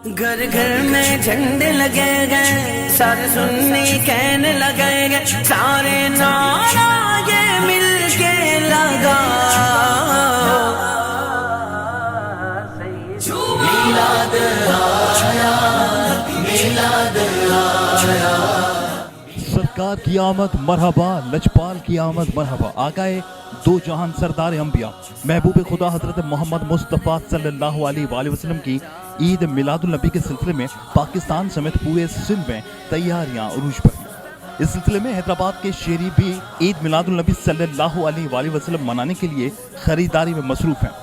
घर घर में झंडे लगे गए, सारे सुन्नी कहने लगे गए, सारे नारा ये मिल के लगा, मिलाद आया, मिलाद आया। सरकार की आमद मरहबा, लजपाल की आमद मरहबा। आकाए दो जहान सरदार अंबिया महबूब खुदा हजरत मोहम्मद मुस्तफ़ा सल्लल्लाहु अलैहि वसल्लम की ईद मिलादुल नबी के सिलसिले में पाकिस्तान समेत पूरे सिंध में तैयारियां उरूज पर हैं। इस सिलसिले में हैदराबाद के शहरी भी ईद मिलादुल नबी सल्लल्लाहु अलैहि वसल्लम मनाने के लिए खरीदारी में मसरूफ हैं।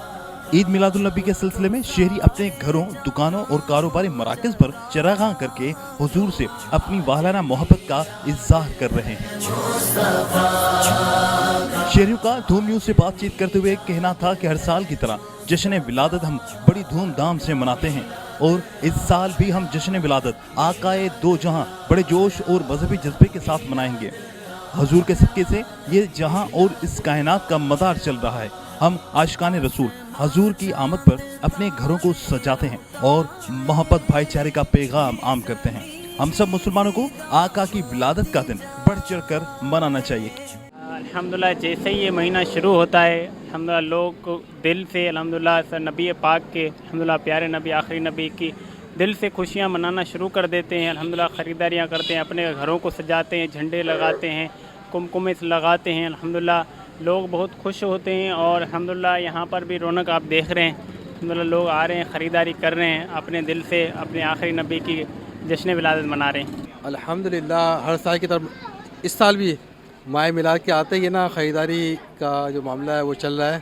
ईद मिलादुल नबी के सिलसिले में शहरी अपने घरों, दुकानों और कारोबारी मराकज़ पर चरागाह करके हुजूर से अपनी वालाना मोहब्बत का इज़हार कर रहे हैं। शहरियों का धूम न्यूज़ से बातचीत करते हुए कहना था कि हर साल की तरह जश्न विलादत हम बड़ी धूमधाम से मनाते हैं और इस साल भी हम जश्न विलादत आकाए दो जहां बड़े जोश और मजहबी जज्बे के साथ मनाएंगे। हुजूर के सदक़े से ये जहां और इस कायनात का मदार चल रहा है। हम आशिकान रसूल हुजूर की आमद पर अपने घरों को सजाते हैं और मोहब्बत भाईचारे का पैगाम आम करते हैं। हम सब मुसलमानों को आका की विलादत का दिन बढ़ चढ़ कर मनाना चाहिए। अल्हम्दुलिल्लाह, जैसे ही ये महीना शुरू होता है अल्हम्दुलिल्लाह लोग दिल से अल्हम्दुलिल्लाह नबी पाक के अल्हम्दुलिल्लाह प्यारे नबी आखिरी नबी की दिल से खुशियाँ मनाना शुरू कर देते हैं। अल्हम्दुलिल्लाह ख़रीदारियाँ करते हैं, अपने घरों को सजाते हैं, झंडे लगाते हैं, कुमकुमे लगाते हैं। अल्हम्दुलिल्लाह लोग बहुत खुश होते हैं और अल्हम्दुलिल्लाह यहाँ पर भी रौनक आप देख रहे हैं। अल्हम्दुलिल्लाह लोग आ रहे हैं, ख़रीदारी कर रहे हैं, अपने दिल से अपने आखिरी नबी की जश्न विलादत मना रहे हैं। अल्हम्दुलिल्लाह हर साल की तरफ इस साल भी माह मिलाद के आते ही ना ख़रीदारी का जो मामला है वो चल रहा है।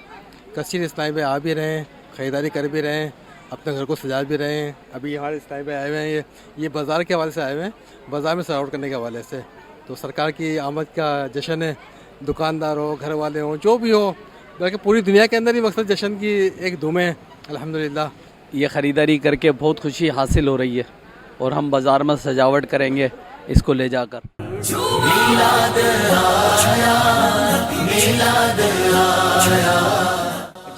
कसीर इस्लामी में आ भी रहे हैं, ख़रीदारी कर भी रहे हैं, अपने घर को सजा भी रहे हैं। अभी हमारे इस्लामी में आए हुए हैं, ये बाज़ार के हवाले से आए हुए हैं, बाज़ार में सजावट करने के हवाले से। तो सरकार की आमद का जश्न है, दुकानदार हो, घर वाले हों, जो भी हो, बल्कि पूरी दुनिया के अंदर ही मकसद जश्न की एक धूम है। अल्हम्दुलिल्लाह ये ख़रीदारी करके बहुत खुशी हासिल हो रही है और हम बाज़ार में सजावट करेंगे इसको ले जाकर। मिलाद आया, मिलाद आया।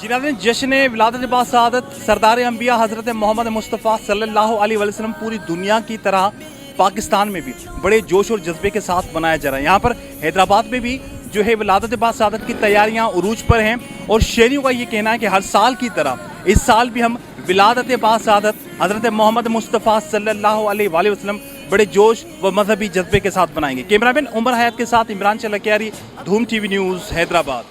जिन्होंने जश्न विलादत बासादत सरदार अंबिया हज़रत मोहम्मद मुस्तफ़ा सल्लल्लाहु अलैहि वसल्लम पूरी दुनिया की तरह पाकिस्तान में भी बड़े जोश और जज्बे के साथ मनाया जा रहा है। यहाँ पर हैदराबाद में भी जो है विलादत बासादत की तैयारियाँ उरूज पर हैं और शहरियों का ये कहना है कि हर साल की तरह इस साल भी हम विलादत बासादत हज़रत मोहम्मद मुस्तफ़ा सल्लल्लाहु अलैहि वसल्लम बड़े जोश व मजहबी जज्बे के साथ बनाएंगे। कैमरामैन उमर हयात के साथ इमरान चलकियारी, धूम टीवी न्यूज़, हैदराबाद।